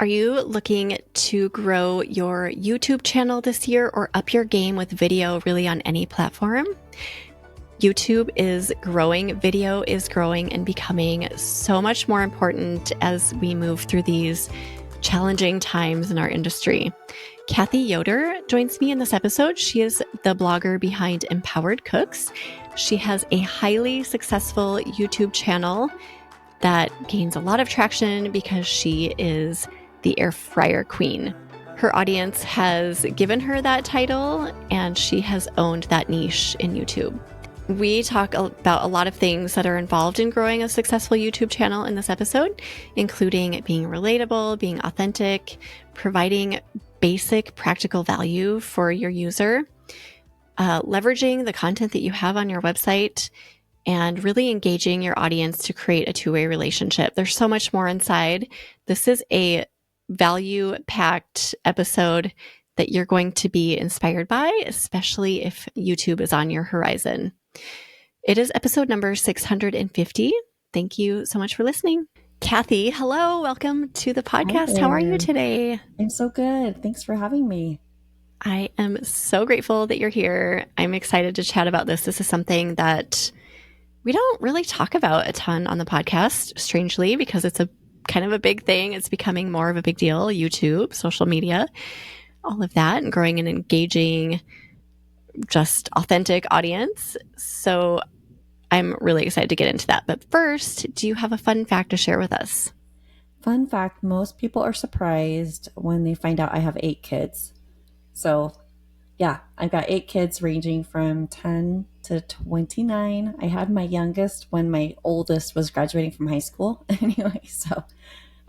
Are you looking to grow your YouTube channel this year or up your game with video really on any platform? YouTube is growing, video is growing and becoming so much more important as we move through these challenging times in our industry. Cathy Yoder joins me in this episode. She is the blogger behind Empowered Cooks. She has a highly successful YouTube channel that gains a lot of traction because she is the air fryer queen. Her audience has given her that title, and she has owned that niche in YouTube. We talk about a lot of things that are involved in growing a successful YouTube channel in this episode, including being relatable, being authentic, providing basic practical value for your user, leveraging the content that you have on your website, and really engaging your audience to create a two-way relationship. There's so much more inside. This is a value-packed episode that you're going to be inspired by, especially if YouTube is on your horizon. It is episode number 650. Thank you so much for listening. Cathy, hello. Welcome to the podcast. How are you today? I'm so good. Thanks for having me. I am so grateful that you're here. I'm excited to chat about this. This is something that we don't really talk about a ton on the podcast, strangely, because it's a kind of a big thing. It's becoming more of a big deal. YouTube, social media, all of that, and growing an engaging, just authentic audience. So I'm really excited to get into that. But first, do you have a fun fact to share with us? Fun fact, most people are surprised when they find out I have 8 kids. So yeah, I've got 8 kids ranging from 10 to 29. I had my youngest when my oldest was graduating from high school. Anyway, so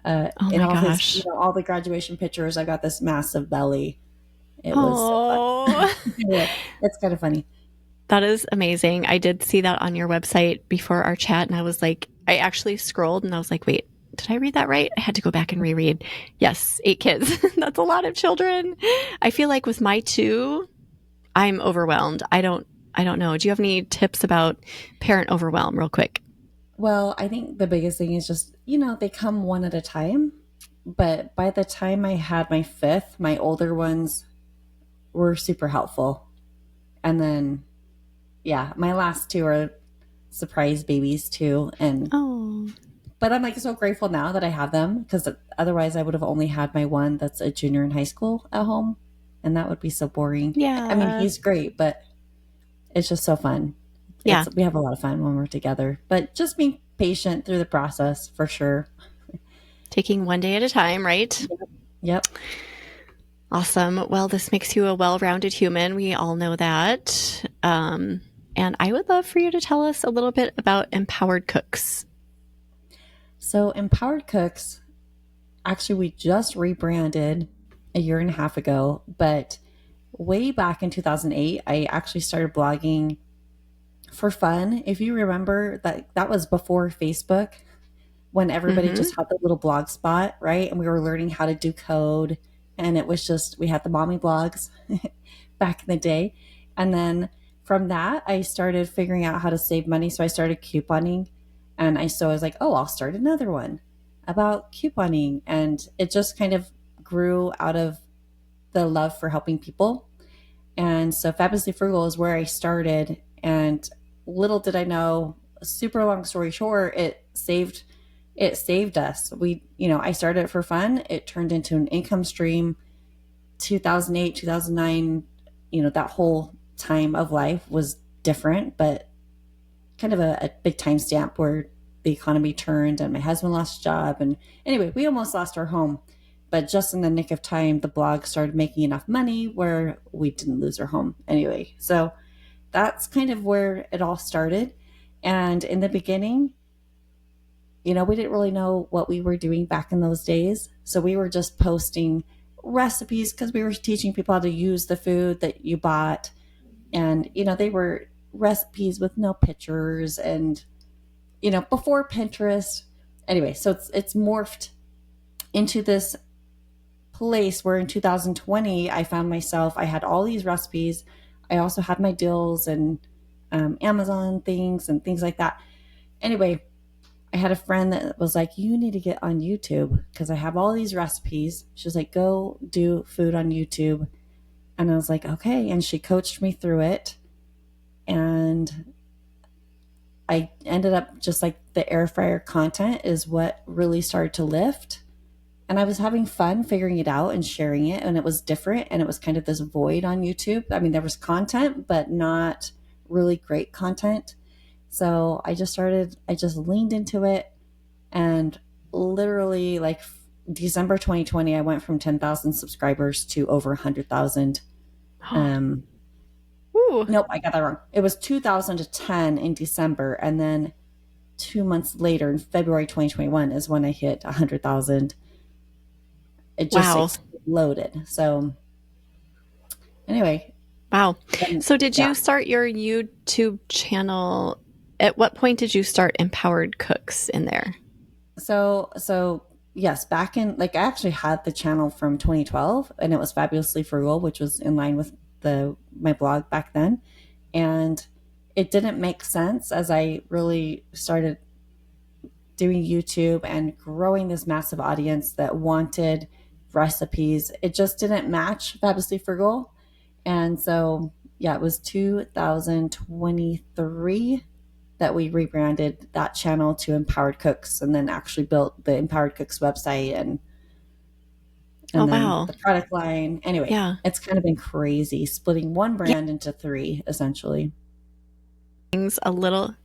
Oh in my all gosh. his, all the graduation pictures, I've got this massive belly. It was Oh, so fun. Yeah, it's kind of funny. that is amazing. I did see that on your website before our chat, and I was like, I actually scrolled and I was like, wait, did I read that right? I had to go back and reread. Yes, 8 kids. That's a lot of children. I feel like with my 2, I'm overwhelmed. I don't know. Do you have any tips about parent overwhelm real quick? Well, I think the biggest thing is just, they come one at a time. But by the time I had my 5th, my older ones were super helpful. And then, yeah, my last 2 are surprise babies too. But I'm like so grateful now that I have them, because otherwise I would have only had my one that's a junior in high school at home. And that would be so boring. Yeah. I mean, he's great, but it's just so fun. Yeah. We have a lot of fun when we're together, but just being patient through the process for sure. Taking one day at a time, right? Yep. Awesome. Well, this makes you a well-rounded human. We all know that. And I would love for you to tell us a little bit about Empowered Cooks. So Empowered Cooks, actually, we just rebranded a year and a half ago, but way back in 2008, I actually started blogging for fun. If you remember, that was before Facebook, when everybody just had the little blog spot, right? And we were learning how to do code. And it was just, we had the mommy blogs back in the day. And then from that, I started figuring out how to save money. So I started couponing. And I was like, oh, I'll start another one about couponing. And it just kind of grew out of the love for helping people. And so Fabulously Frugal is where I started. And little did I know, super long story short, it saved us. I started it for fun. It turned into an income stream. 2008, 2009, that whole time of life was different, but kind of a big timestamp where the economy turned and my husband lost his job. And anyway, we almost lost our home, but just in the nick of time, the blog started making enough money where we didn't lose our home. Anyway, so that's kind of where it all started. And in the beginning, we didn't really know what we were doing back in those days. So we were just posting recipes because we were teaching people how to use the food that you bought. And, they were recipes with no pictures and, before Pinterest. Anyway, so it's morphed into this place where in 2020, I found myself, I had all these recipes. I also had my deals and Amazon things and things like that. Anyway, I had a friend that was like, you need to get on YouTube because I have all these recipes. She was like, go do food on YouTube. And I was like, okay. And she coached me through it. And I ended up just like the air fryer content is what really started to lift. And I was having fun figuring it out and sharing it. And it was different. And it was kind of this void on YouTube. I mean, there was content, but not really great content. So I just leaned into it. And literally, like December 2020, I went from 10,000 subscribers to over 100,000. Ooh. Nope, I got that wrong. It was 2010 in December. And then 2 months later, in February 2021, is when I hit 100,000. It just Wow. exploded. So, anyway. Wow. Then, So did yeah. you start your YouTube channel? At what point did you start Empowered Cooks in there? So yes, back in like I actually had the channel from 2012, and it was Fabulously Frugal, which was in line with my blog back then, and it didn't make sense as I really started doing YouTube and growing this massive audience that wanted recipes. It just didn't match Fabulously Frugal, and so yeah, it was 2023 that we rebranded that channel to Empowered Cooks, and then actually built the Empowered Cooks website and Oh, then wow. the product line. Anyway, Yeah. it's kind of been crazy splitting one brand into three, essentially. Things a little.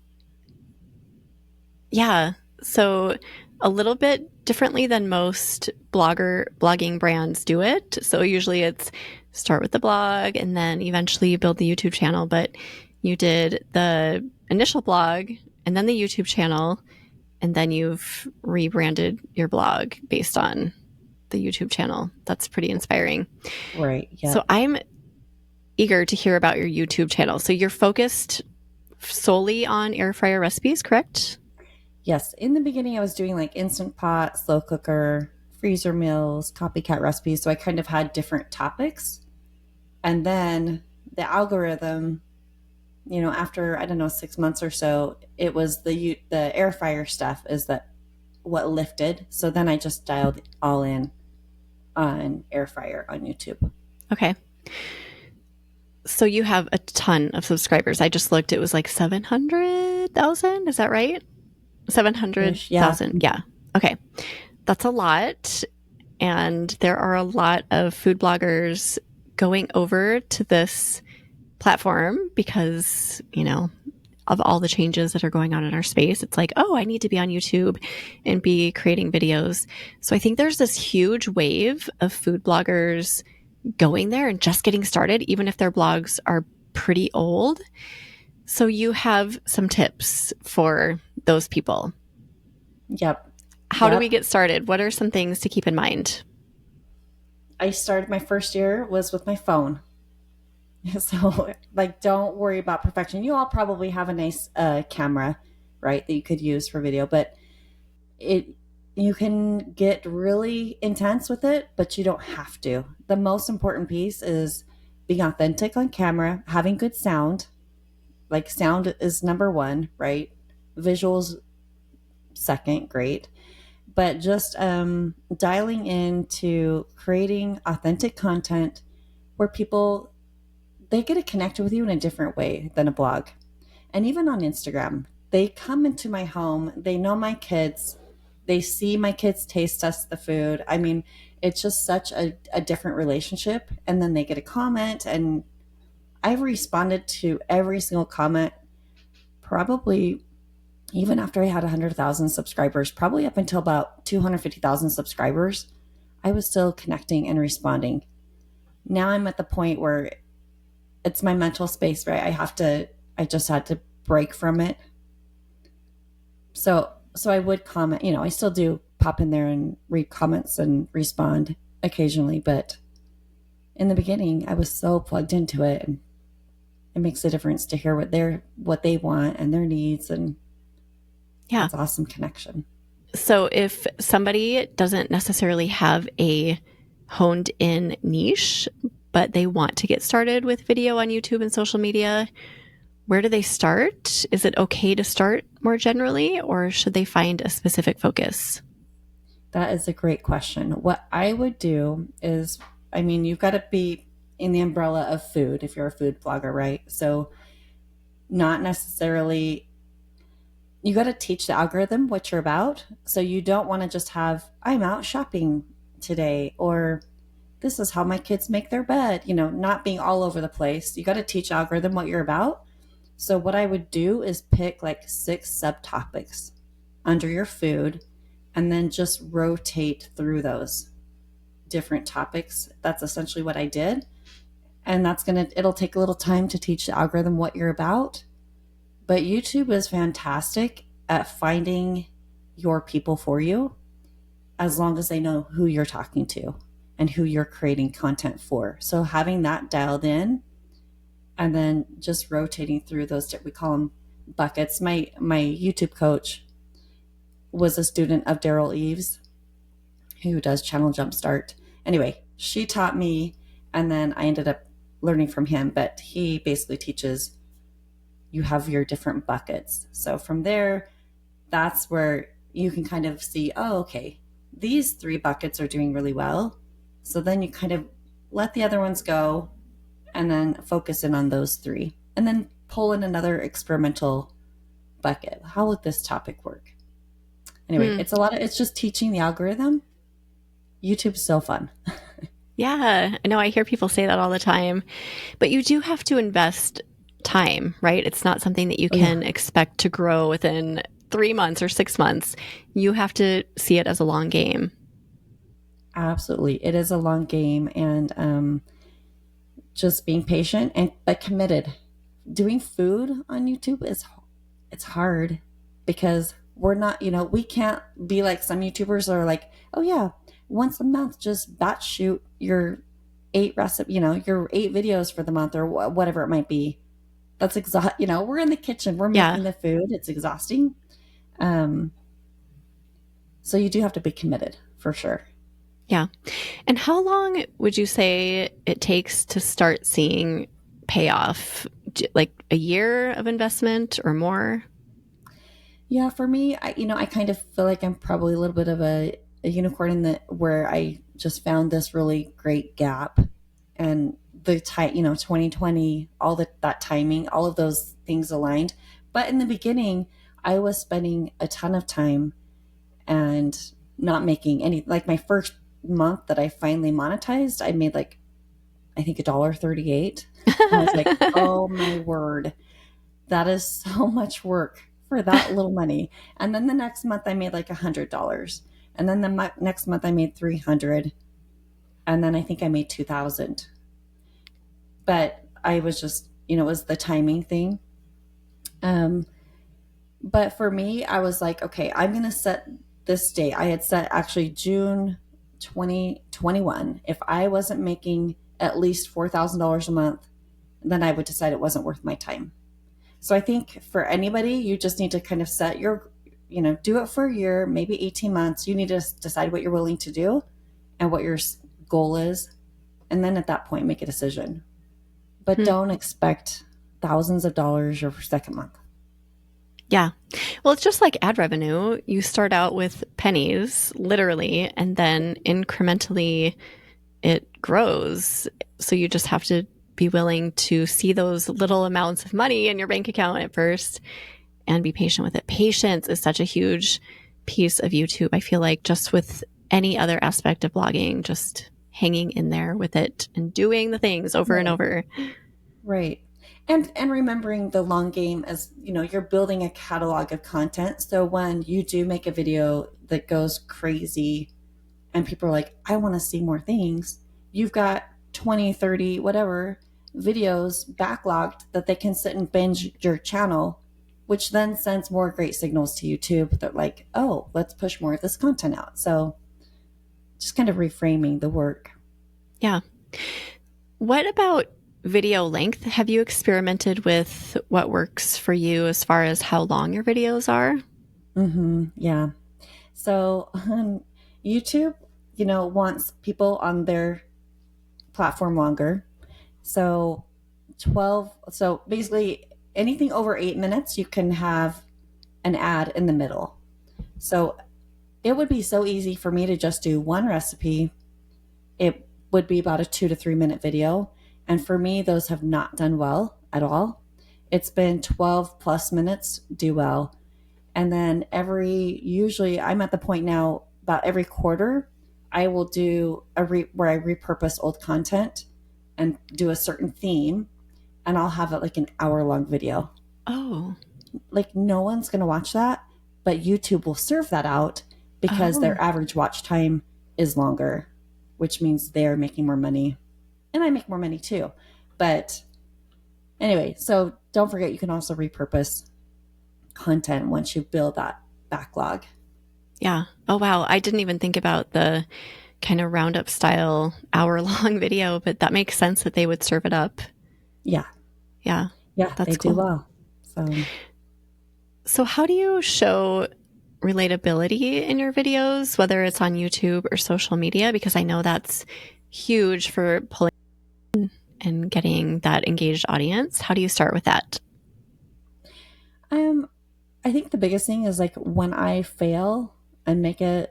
Yeah. So a little bit differently than most blogging brands do it. So usually it's start with the blog and then eventually you build the YouTube channel, but you did the initial blog and then the YouTube channel, and then you've rebranded your blog based on the YouTube channel. That's pretty inspiring. Right. Yeah. So I'm eager to hear about your YouTube channel. So you're focused solely on air fryer recipes, correct? Yes. In the beginning, I was doing like Instant Pot, slow cooker, freezer meals, copycat recipes. So I kind of had different topics. And then the algorithm, after, I don't know, 6 months or so, it was the air fryer stuff is that what lifted. So then I just dialed all in on air fryer on YouTube. Okay. So you have a ton of subscribers. I just looked, it was like 700,000. Is that right? 700,000. Yeah. Okay. That's a lot. And there are a lot of food bloggers going over to this platform because, of all the changes that are going on in our space. It's like, oh, I need to be on YouTube and be creating videos. So I think there's this huge wave of food bloggers going there and just getting started, even if their blogs are pretty old. So you have some tips for those people. Yep. How do we get started? What are some things to keep in mind? I started my first year was with my phone. So don't worry about perfection. You all probably have a nice camera, right, that you could use for video, but you can get really intense with it, but you don't have to. The most important piece is being authentic on camera, having good sound. Like sound is number one, right? Visuals second, great. But just dialing into creating authentic content where people, they get to connect with you in a different way than a blog. And even on Instagram, they come into my home, they know my kids, they see my kids taste test the food. I mean, it's just such a different relationship. And then they get a comment, and I've responded to every single comment, probably even after I had 100,000 subscribers, probably up until about 250,000 subscribers, I was still connecting and responding. Now I'm at the point where it's my mental space, right? I just had to break from it. So I would comment, I still do pop in there and read comments and respond occasionally, but in the beginning I was so plugged into it, and it makes a difference to hear what they want and their needs, and it's awesome connection. So if somebody doesn't necessarily have a honed in niche, but they want to get started with video on YouTube and social media, where do they start? Is it okay to start more generally, or should they find a specific focus? That is a great question. What I would do is, I mean, you've got to be in the umbrella of food if you're a food blogger, right? So, not necessarily, you got to teach the algorithm what you're about. So, you don't want to just have, I'm out shopping today, or this is how my kids make their bed, not being all over the place. You got to teach algorithm what you're about. So, what I would do is pick like 6 subtopics under your food and then just rotate through those different topics. That's essentially what I did. And it'll take a little time to teach the algorithm what you're about. But YouTube is fantastic at finding your people for you as long as they know who you're talking to and who you're creating content for. So having that dialed in and then just rotating through those, we call them buckets. My YouTube coach was a student of Daryl Eves, who does Channel Jumpstart. Anyway, she taught me, and then I ended up learning from him, but he basically teaches you have your different buckets. So from there, that's where you can kind of see, oh, okay, these 3 buckets are doing really well. So then you kind of let the other ones go and then focus in on those 3 and then pull in another experimental bucket. How would this topic work? Anyway, it's just teaching the algorithm. YouTube's so fun. Yeah, I know I hear people say that all the time, but you do have to invest time, right? It's not something that you can expect to grow within 3 months or 6 months. You have to see it as a long game. Absolutely. It is a long game, and just being patient but committed. Doing food on YouTube it's hard because we're not, we can't be like some YouTubers are like, oh yeah, once a month, just batch shoot your 8 recipe, your 8 videos for the month or whatever it might be. That's we're in the kitchen, we're making the food. It's exhausting. So you do have to be committed for sure. Yeah. And how long would you say it takes to start seeing payoff? Like a year of investment or more? Yeah, for me, I kind of feel like I'm probably a little bit of a unicorn in where I just found this really great gap, and the 2020, that timing, all of those things aligned. But in the beginning, I was spending a ton of time and not making any. Like my first month that I finally monetized, I made like, I think $1.38. I was like, oh my word, that is so much work for that little money. And then the next month I made like $100. And then the next month I made 300. And then I think I made 2,000. But I was just, it was the timing thing. But for me, I was like, okay, I'm going to set this date. I had set actually June 2021. If I wasn't making at least $4,000 a month, then I would decide it wasn't worth my time. So I think for anybody, you just need to kind of set your, do it for a year, maybe 18 months. You need to decide what you're willing to do and what your goal is. And then at that point, make a decision. But don't expect thousands of dollars your second month. Yeah. Well, it's just like ad revenue. You start out with pennies, literally, and then incrementally it grows. So you just have to be willing to see those little amounts of money in your bank account at first and be patient with it. Patience is such a huge piece of YouTube. I feel like just with any other aspect of blogging, just hanging in there with it and doing the things over and over. Right. And remembering the long game as, you're building a catalog of content. So when you do make a video that goes crazy and people are like, I want to see more things, you've got 20, 30, whatever videos backlogged that they can sit and binge your channel, which then sends more great signals to YouTube that like, oh, let's push more of this content out. So just kind of reframing the work. Yeah. What about video length? Have you experimented with what works for you as far as how long your videos are? Yeah. So YouTube, wants people on their platform longer. So basically anything over 8 minutes, you can have an ad in the middle. So it would be so easy for me to just do one recipe. It would be about a 2 to 3 minute video. And for me, those have not done well at all. It's been 12 plus minutes do well. And then usually I'm at the point now, about every quarter, I will do where I repurpose old content and do a certain theme, and I'll have it like an hour-long video. Oh. Like no one's going to watch that, but YouTube will serve that out because their average watch time is longer, which means they're making more money. And I make more money too. But anyway, so don't forget you can also repurpose content once you build that backlog. Yeah. Oh, wow. I didn't even think about the kind of roundup style hour-long video, but that makes sense that they would serve it up. Yeah. Yeah. Yeah, that's they cool. do well. So how do you show relatability in your videos, whether it's on YouTube or social media? Because I know that's huge for pulling and getting that engaged audience. How do you start with that? I think the biggest thing is like when I fail and make a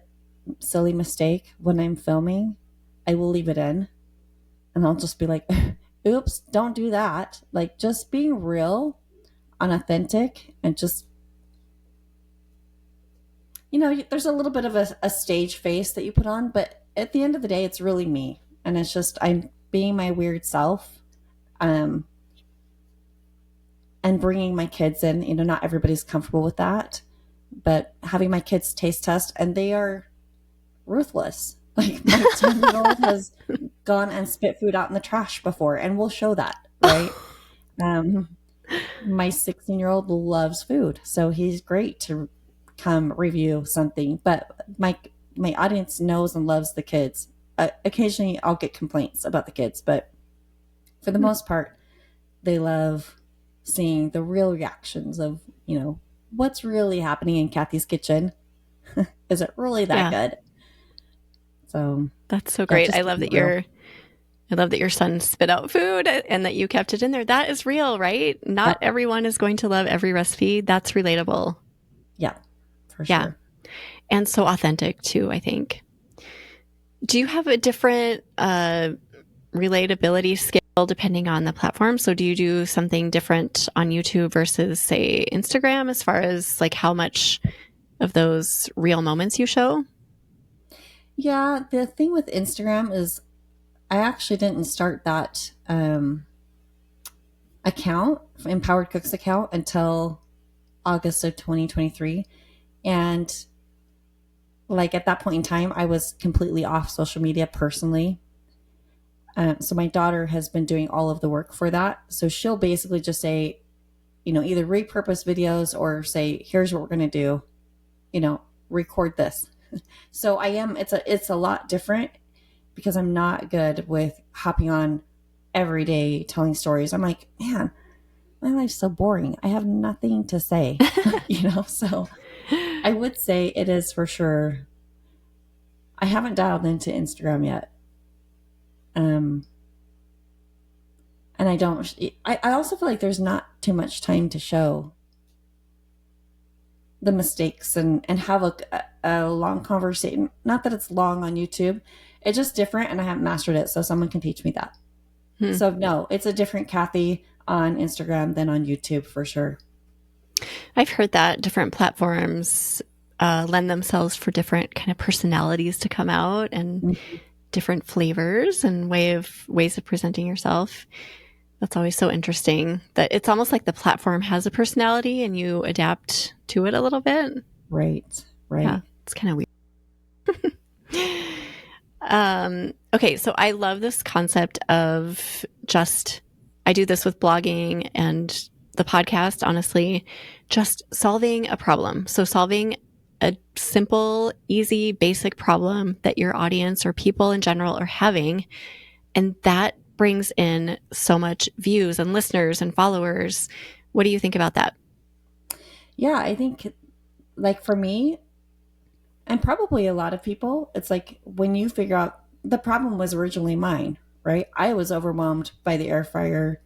silly mistake when I'm filming, I will leave it in and I'll just be like, oops, don't do that. Like just being real and authentic and just, there's a little bit of a stage face that you put on, but at the end of the day, it's really me. And it's just, I'm being my weird self. And bringing my kids in, not everybody's comfortable with that, but having my kids taste test, and they are ruthless. Like my 10-year-old has gone and spit food out in the trash before, and we'll show that, right? My 16-year-old loves food, so he's great to come review something. But my audience knows and loves the kids. Occasionally, I'll get complaints about the kids, but for the most part, they love seeing the real reactions of, what's really happening in Cathy's kitchen. Is it really that good? So that's so great. I love that your son spit out food and that you kept it in there. That is real, right? Not everyone is going to love every recipe. That's relatable. Yeah, for sure. And so authentic too, I think. Do you have a different relatability scale depending on the platform? So do you do something different on YouTube versus, say, Instagram as far as like how much of those real moments you show? Yeah, the thing with Instagram is I actually didn't start that account, Empowered Cooks account, until August of 2023. And like at that point in time, I was completely off social media personally. So my daughter has been doing all of the work for that. So she'll basically just say, either repurpose videos or say, here's what we're going to do, record this. So it's a lot different because I'm not good with hopping on every day telling stories. I'm like, man, my life's so boring. I have nothing to say, so I would say it is for sure. I haven't dialed into Instagram yet. And I also feel like there's not too much time to show the mistakes and have a long conversation. Not that it's long on YouTube. It's just different and I haven't mastered it. So someone can teach me that. So no, it's a different Cathy on Instagram than on YouTube for sure. I've heard that different platforms lend themselves for different kind of personalities to come out and different flavors and ways of presenting yourself. That's always so interesting that it's almost like the platform has a personality and you adapt to it a little bit. Right. Yeah, it's kind of weird. Okay, so I love this concept of I do this with blogging and the podcast, honestly, just solving a problem. So solving a simple, easy, basic problem that your audience or people in general are having. And that brings in so much views and listeners and followers. What do you think about that? Yeah, I think like for me, and probably a lot of people, it's like when you figure out the problem was originally mine, right? I was overwhelmed by the air fryer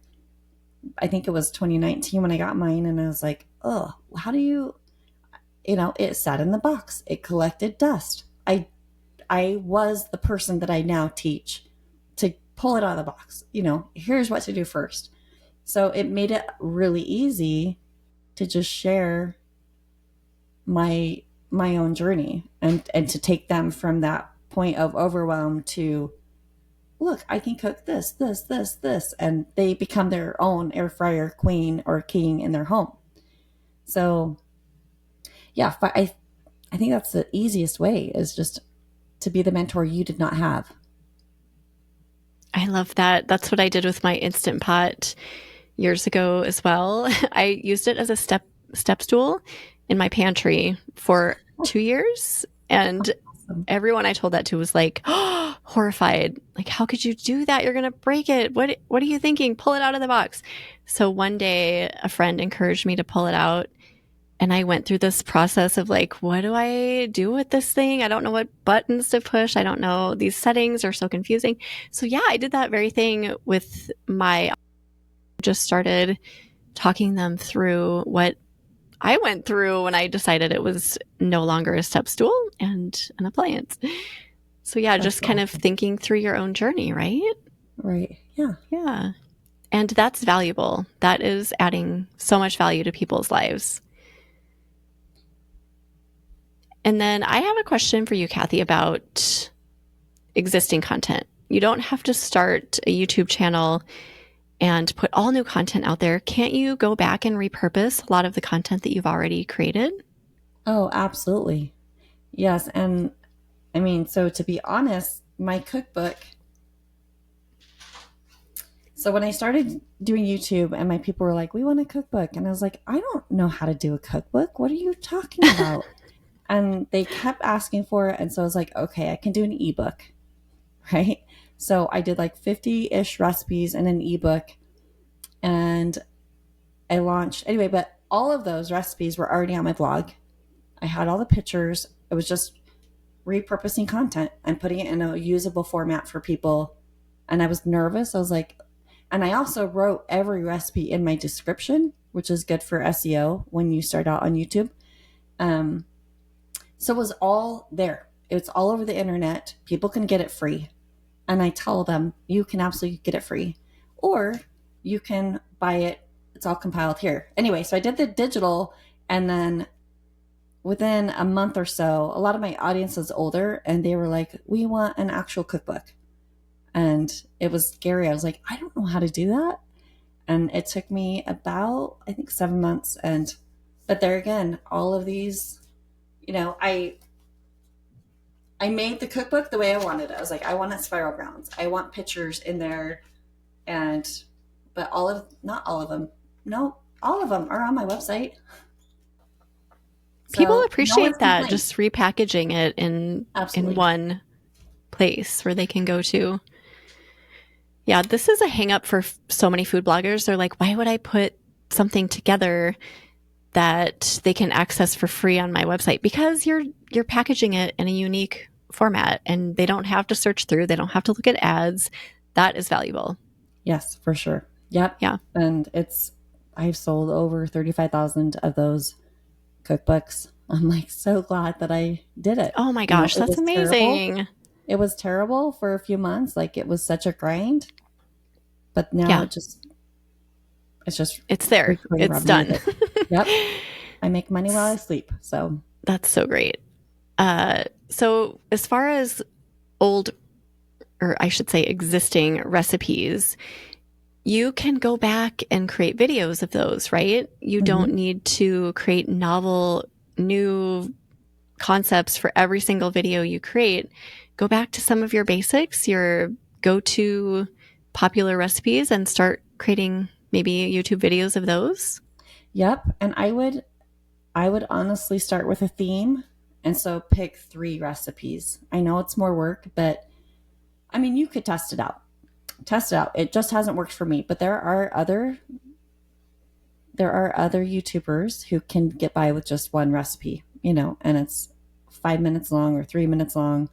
I think it was 2019 when I got mine, and I was like, oh, how do you, it sat in the box. It collected dust. I was the person that I now teach to pull it out of the box. Here's what to do first. So it made it really easy to just share my own journey and to take them from that point of overwhelm to, look, I can cook this, and they become their own air fryer queen or king in their home. So yeah, I think that's the easiest way, is just to be the mentor you did not have. I love that. That's what I did with my Instant Pot years ago as well. I used it as a step stool in my pantry for 2 years, and Awesome. everyone I told that to was like, oh, horrified. Like, how could you do that? You're gonna break it. What are you thinking? Pull it out of the box. So one day a friend encouraged me to pull it out, and I went through this process of like, what do I do with this thing? I don't know what buttons to push. I don't know. These settings are so confusing. So yeah, I did that very thing with my, just started talking them through what I went through when I decided it was no longer a step stool and an appliance. So yeah, That's just kind of awesome. thinking through your own journey, right? Right. Yeah. Yeah. And that's valuable. That is adding so much value to people's lives. And then I have a question for you, Cathy, about existing content. You don't have to start a YouTube channel and put all new content out there. Can't you go back and repurpose a lot of the content that you've already created? Oh, absolutely. Yes. And I mean, so to be honest, my cookbook. So when I started doing YouTube and my people were like, we want a cookbook. And I was like, I don't know how to do a cookbook. What are you talking about? And they kept asking for it. And so I was like, okay, I can do an ebook. Right. So I did like 50-ish recipes in an ebook, and I launched anyway, but all of those recipes were already on my blog. I had all the pictures. It was just repurposing content and putting it in a usable format for people. And I was nervous. I was like, and I also wrote every recipe in my description, which is good for SEO when you start out on YouTube. Um, so it was all there. It's all over the internet. People can get it free. And I tell them, you can absolutely get it free, or you can buy it. It's all compiled here. Anyway, so I did the digital, and then within a month or so, a lot of my audience is older, and they were like, we want an actual cookbook. And it was scary. I was like, I don't know how to do that. And it took me about, I think, 7 months. But there again, all of these, I made the cookbook the way I wanted it. I was like, I want it spiral grounds. I want pictures in there. But not all of them. No, all of them are on my website. People So no one's appreciate that, complained. just repackaging it in Absolutely. one place where they can go to. Yeah, this is a hang up for so many food bloggers. They're like, why would I put something together that they can access for free on my website? Because you're packaging it in a unique format, and they don't have to search through, they don't have to look at ads. That is valuable. Yes, for sure. Yep. Yeah. And I've sold over 35,000 of those cookbooks. I'm like so glad that I did it. Oh my gosh, It that's was terrible. amazing. It was terrible for a few months. Like, it was such a grind, but now Yeah, it's just it's there. recurring It's revenue done. that, yep, I make money while I sleep. So, That's so great. So as far as old, or I should say existing recipes, you can go back and create videos of those, right? You don't mhm. need to create novel, new concepts for every single video you create. Go back to some of your basics, your go-to popular recipes, and start creating maybe YouTube videos of those. Yep. And I would honestly start with a theme. And so pick 3 recipes. I know it's more work, but I mean, you could test it out. Test it out. It just hasn't worked for me, but there are other YouTubers who can get by with just one recipe, and it's 5 minutes long or 3 minutes long.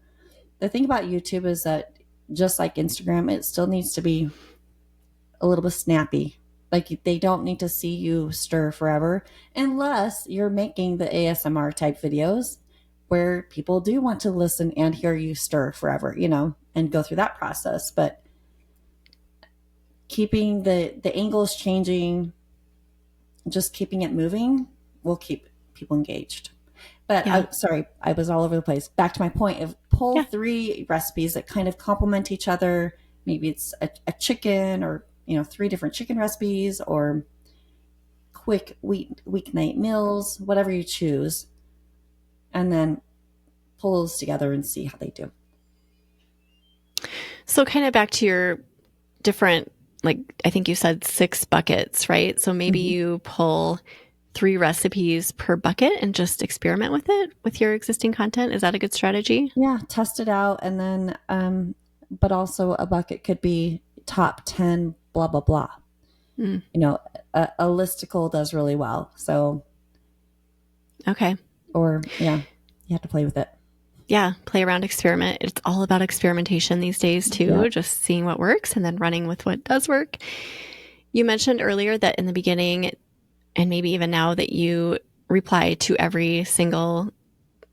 The thing about YouTube is that, just like Instagram, it still needs to be a little bit snappy. Like they don't need to see you stir forever unless you're making the ASMR type videos where people do want to listen and hear you stir forever, and go through that process. But keeping the angles changing, just keeping it moving will keep people engaged. But Yeah. sorry, I was all over the place. Back to my point of pull Yeah. 3 recipes that kind of complement each other. Maybe it's a chicken or, 3 different chicken recipes or quick weeknight meals, whatever you choose. And then pull those together and see how they do. So kind of back to your different, like, I think you said 6 buckets, right? So maybe you pull 3 recipes per bucket and just experiment with it with your existing content. Is that a good strategy? Yeah, test it out. And then, but also a bucket could be top 10, blah, blah, blah. Mm. A listicle does really well. So, Okay. or yeah, you have to play with it. Yeah, play around, experiment. It's all about experimentation these days too, Yep. just seeing what works and then running with what does work. You mentioned earlier that in the beginning, and maybe even now, that you reply to every single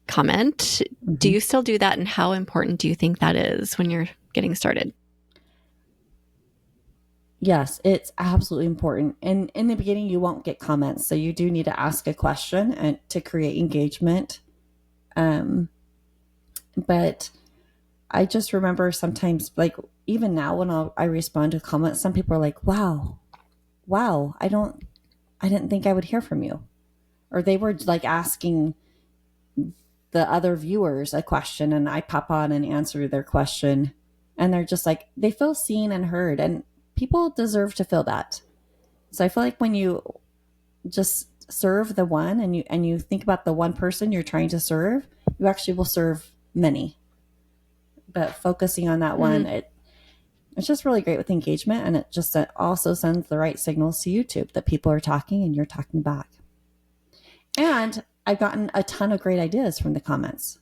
comment. Mm-hmm. Do you still do that, and how important do you think that is when you're getting started? Yes, it's absolutely important. And in the beginning, you won't get comments. So you do need to ask a question and to create engagement. But I just remember sometimes, like even now when I respond to comments, some people are like, wow, I didn't think I would hear from you. Or they were like asking the other viewers a question and I pop on and answer their question. And they're just like, they feel seen and heard. And people deserve to feel that. So I feel like when you just serve the one and you think about the one person you're trying to serve, you actually will serve many. But focusing on that one, it's just really great with engagement, and it just also sends the right signals to YouTube that people are talking and you're talking back. And I've gotten a ton of great ideas from the comments.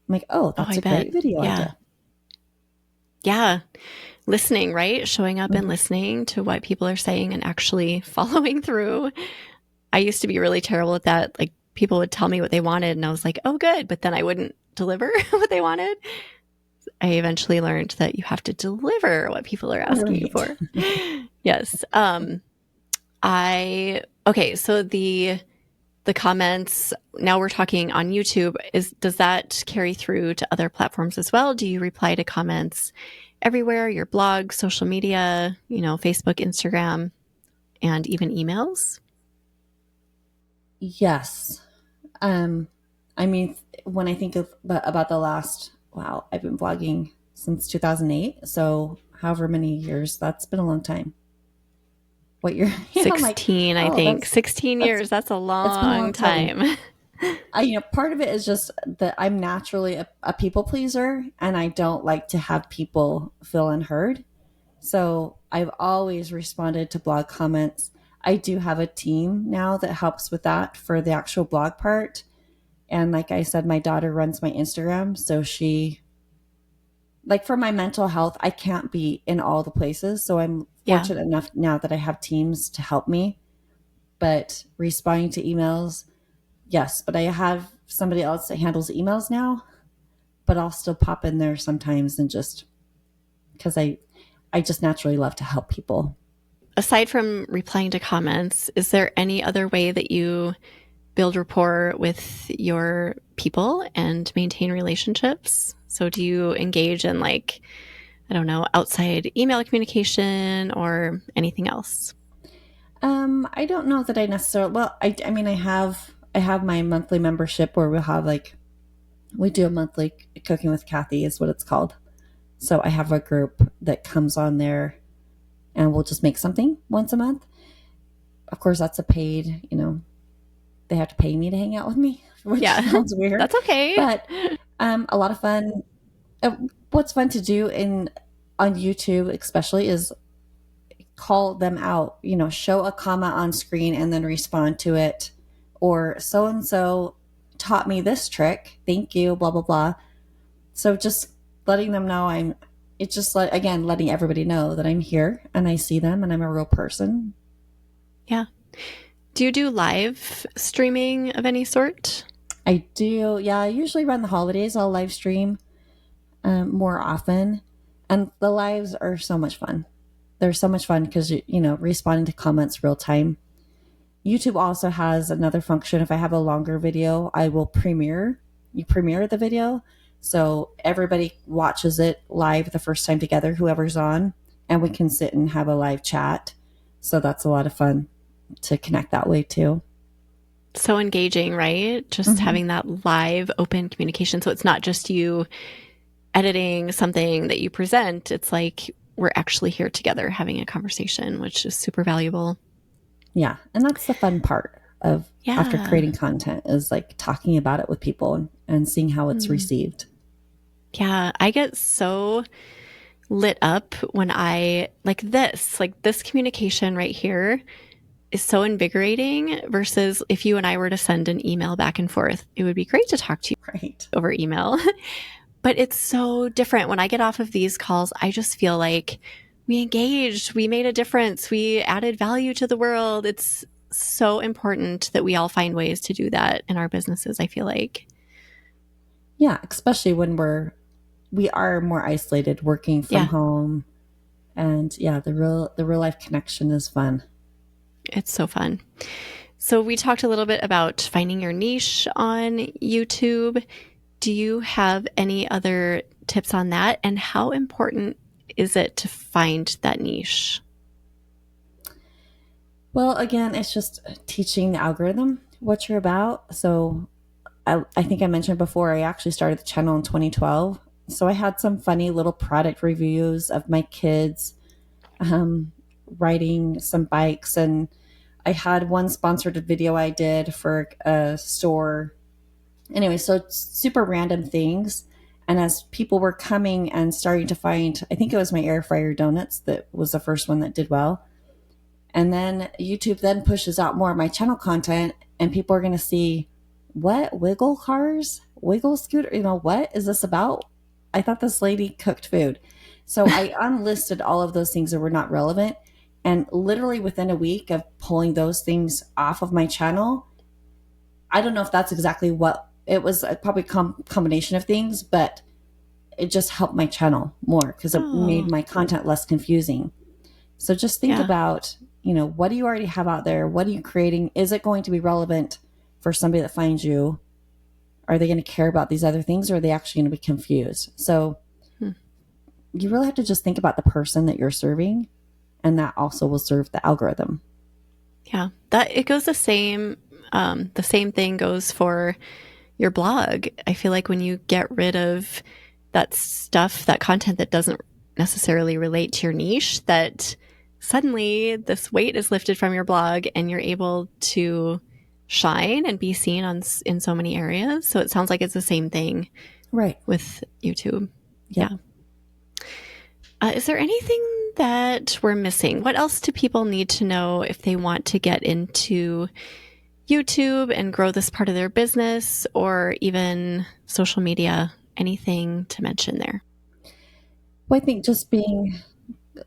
I'm like, oh, that's a great video idea. Yeah. Listening, right? Showing up and listening to what people are saying and actually following through. I used to be really terrible at that. Like people would tell me what they wanted and I was like, oh, good. But then I wouldn't deliver what they wanted. I eventually learned that you have to deliver what people are asking you for. Yes. Okay. So the comments, now we're talking on YouTube, does that carry through to other platforms as well? Do you reply to comments everywhere, your blog, social media, Facebook, Instagram, and even emails? Yes. I mean, when I think about the last, wow, I've been blogging since 2008. So however many years, that's been a long time. What year? 16, I think. 16 years. That's a long time. Part of it is just that I'm naturally a people pleaser and I don't like to have people feel unheard. So I've always responded to blog comments. I do have a team now that helps with that for the actual blog part. And like I said, my daughter runs my Instagram. So for my mental health, I can't be in all the places. So I'm fortunate enough now that I have teams to help me. But responding to emails, yes. But I have somebody else that handles emails now. But I'll still pop in there sometimes and just because I just naturally love to help people. Aside from replying to comments, is there any other way that you build rapport with your people and maintain relationships? So do you engage in outside email communication or anything else? I don't know that I necessarily, well, I mean, I have my monthly membership where we do a monthly cooking with Cathy is what it's called. So I have a group that comes on there and we'll just make something once a month. Of course, that's a paid, they have to pay me to hang out with me, which sounds weird. That's okay. But a lot of fun. What's fun to do on YouTube especially is call them out, show a comment on screen and then respond to it. Or so-and-so taught me this trick. Thank you, blah, blah, blah. So just letting them know letting everybody know that I'm here and I see them and I'm a real person. Yeah. Do you do live streaming of any sort? I do. Yeah, usually around the holidays, I'll live stream more often. And the lives are so much fun. They're so much fun because, responding to comments real time. YouTube also has another function. If I have a longer video, I will premiere the video. So everybody watches it live the first time together, whoever's on, and we can sit and have a live chat. So that's a lot of fun to connect that way too. So engaging, right? Just having that live open communication. So it's not just you editing something that you present. It's like we're actually here together having a conversation, which is super valuable. Yeah. And that's the fun part of after creating content is like talking about it with people and seeing how it's received. Yeah. I get so lit up when I like this communication right here is so invigorating versus if you and I were to send an email back and forth, it would be great to talk to you Right. over email. But it's so different. When I get off of these calls, I just feel like we engaged, we made a difference, we added value to the world. It's so important that we all find ways to do that in our businesses, I feel like. Yeah, especially when we are more isolated working from home. And yeah, the real life connection is fun. It's so fun. So we talked a little bit about finding your niche on YouTube. Do you have any other tips on that? And how important is it to find that niche? Well, again, it's just teaching the algorithm what you're about. So I think I mentioned before, I actually started the channel in 2012. So I had some funny little product reviews of my kids riding some bikes. And I had one sponsored video I did for a store. Anyway, so it's super random things. And as people were coming and starting to find, I think it was my air fryer donuts that was the first one that did well. And then YouTube then pushes out more of my channel content, and people are going to see, what, wiggle cars, wiggle scooter, what is this about? I thought this lady cooked food. So I unlisted all of those things that were not relevant. And literally within a week of pulling those things off of my channel, I don't know if that's exactly what it was, probably combination of things, but it just helped my channel more because it made my content less confusing. So just think about, what do you already have out there? What are you creating? Is it going to be relevant for somebody that finds you? Are they going to care about these other things, or are they actually going to be confused? So you really have to just think about the person that you're serving, and that also will serve the algorithm. Yeah, that it goes the same. The same thing goes for your blog. I feel like when you get rid of that stuff, that content that doesn't necessarily relate to your niche, that suddenly this weight is lifted from your blog and you're able to shine and be seen in so many areas. So it sounds like it's the same thing right with YouTube. Yep. Yeah. Is there anything that we're missing? What else do people need to know if they want to get into YouTube and grow this part of their business, or even social media? Anything to mention there? Well, I think just being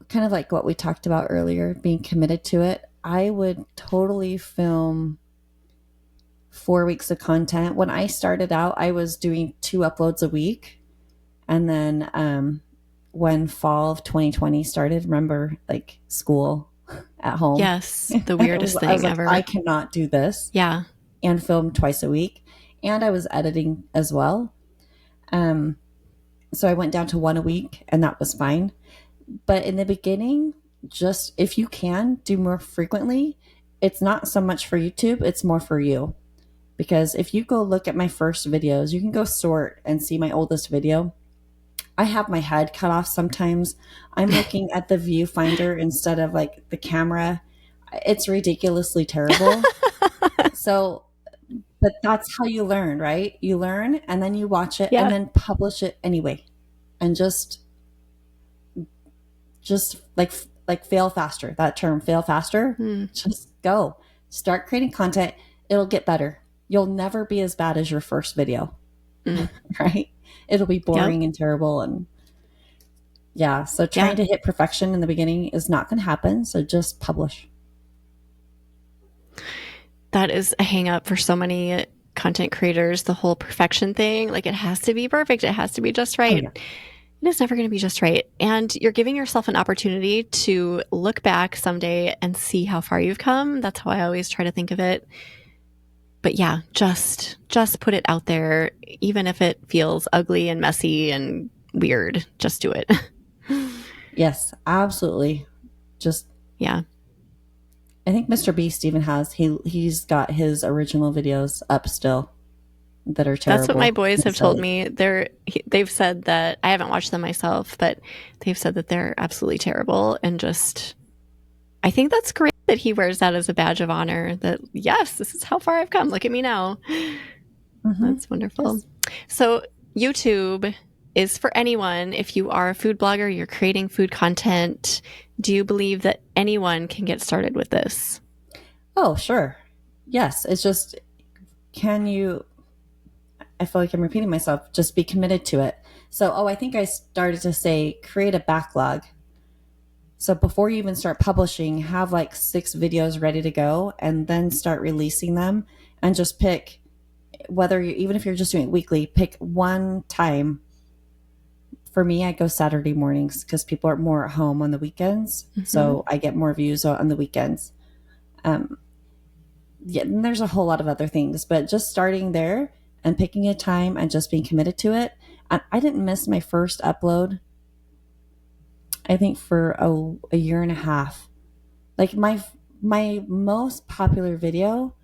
kind of like what we talked about earlier, being committed to it. I would totally film 4 weeks of content. When I started out, I was doing 2 uploads a week. And then when fall of 2020 started, remember, like, school at home? Yes, the weirdest thing ever. I cannot do this. Yeah. And film twice a week. And I was editing as well. So I went down to 1 a week, and that was fine. But in the beginning, just if you can do more frequently, it's not so much for YouTube, it's more for you. Because if you go look at my first videos, you can go sort and see my oldest video. I have my head cut off sometimes. I'm looking at the viewfinder instead of like the camera. It's ridiculously terrible. But that's how you learn, right? You learn and then you watch it and then publish it anyway. And just like fail faster. That term, fail faster. Just go. Start creating content. It'll get better. You'll never be as bad as your first video. Right? It'll be boring and terrible, and so trying to hit perfection in the beginning is not going to happen. So just publish. That is a hang up for so many content creators, the whole perfection thing. Like, it has to be perfect. It has to be just right. Oh, yeah. It is never going to be just right. And you're giving yourself an opportunity to look back someday and see how far you've come. That's how I always try to think of it. But yeah, just put it out there, even if it feels ugly and messy and weird. Just do it. Yes, absolutely. Just Yeah. I think Mr. Beast even has he's got his original videos up still that are terrible. That's what my boys have told silly. me. They've said that, I haven't watched them myself, but they've said that they're absolutely terrible. And just, I think that's great that he wears that as a badge of honor, that yes, this is how far I've come. Look at me now. That's wonderful. Yes. So YouTube is for anyone. If you are a food blogger, you're creating food content, do you believe that anyone can get started with this? Oh, sure. Yes. It's just, can you, I feel like I'm repeating myself, just be committed to it. So, I think I started to say create a backlog. So before you even start publishing, have like 6 videos ready to go and then start releasing them, and just pick, whether you, even if you're just doing it weekly, pick one time. For me, I go Saturday mornings because people are more at home on the weekends. So I get more views on the weekends. Yeah, and there's a whole lot of other things, but just starting there and picking a time and just being committed to it. I didn't miss my first upload, I think, for a year and a half. Like my most popular video,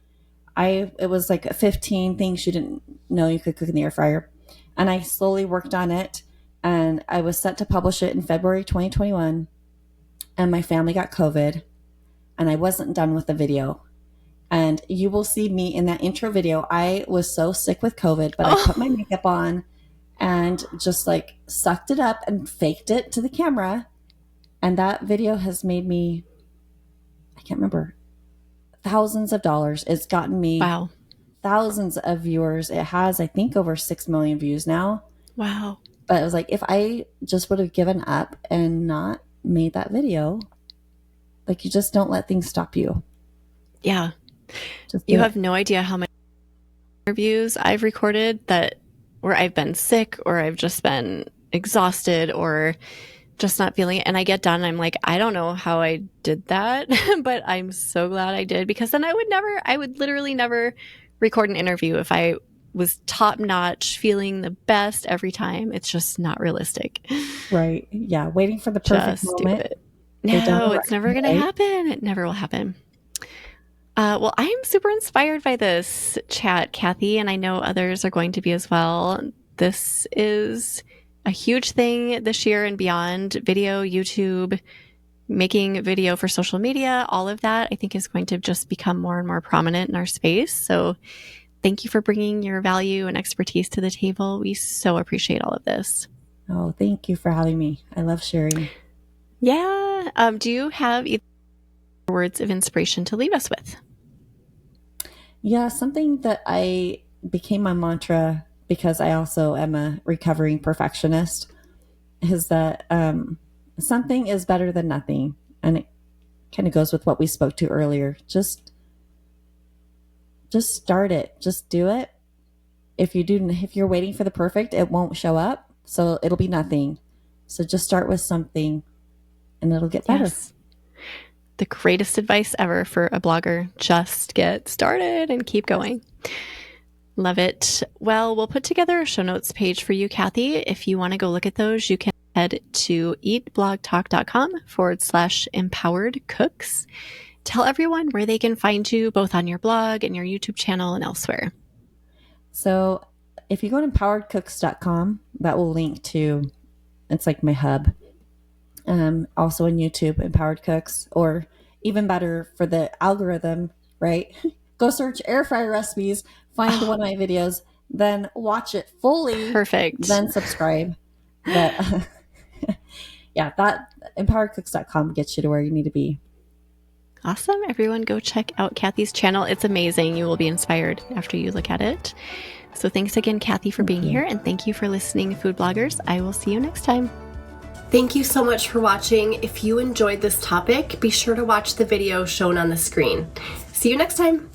it was like 15 things you didn't know you could cook in the air fryer. And I slowly worked on it, and I was set to publish it in February 2021, and my family got COVID, and I wasn't done with the video. And you will see me in that intro video. I was so sick with COVID, but I put my makeup on and just like sucked it up and faked it to the camera. And that video has made me, I can't remember, thousands of dollars. It's gotten me thousands of viewers. It has, I think, over 6 million views now. Wow. But it was like, if I just would have given up and not made that video, like, you just don't let things stop you. Yeah. Just you have no idea how many interviews I've recorded that where I've been sick or I've just been exhausted or just not feeling it. And I get done and I'm like, I don't know how I did that, but I'm so glad I did, because then I would literally never record an interview if I was top notch, feeling the best every time. It's just not realistic. Right. Yeah. Waiting for the perfect just moment. do it. No, it's never going to happen. It never will happen. Well, I'm super inspired by this chat, Cathy, and I know others are going to be as well. This is a huge thing this year and beyond. Video, YouTube, making video for social media, all of that, I think, is going to just become more and more prominent in our space. So thank you for bringing your value and expertise to the table. We so appreciate all of this. Oh, thank you for having me. I love sharing. Yeah. Do you have either words of inspiration to leave us with? Yeah, something that I became my mantra, because I also am a recovering perfectionist, is that something is better than nothing. And it kind of goes with what we spoke to earlier. Just start it. Just do it. If you're waiting for the perfect, it won't show up. So it'll be nothing. So just start with something and it'll get better. Yes. The greatest advice ever for a blogger. Just get started and keep going. Love it. Well, we'll put together a show notes page for you, Cathy. If you want to go look at those, you can head to eatblogtalk.com/empowered cooks. Tell everyone where they can find you, both on your blog and your YouTube channel and elsewhere. So if you go to empoweredcooks.com, that will link to, it's like my hub. Also on YouTube, Empowered Cooks, or even better for the algorithm, right? Go search air fryer recipes, find one of my videos, then watch it fully. Perfect. Then subscribe. But yeah, that empoweredcooks.com gets you to where you need to be. Awesome. Everyone go check out Cathy's channel. It's amazing. You will be inspired after you look at it. So thanks again, Cathy, for being here. And thank you for listening, food bloggers. I will see you next time. Thank you so much for watching. If you enjoyed this topic, be sure to watch the video shown on the screen. See you next time.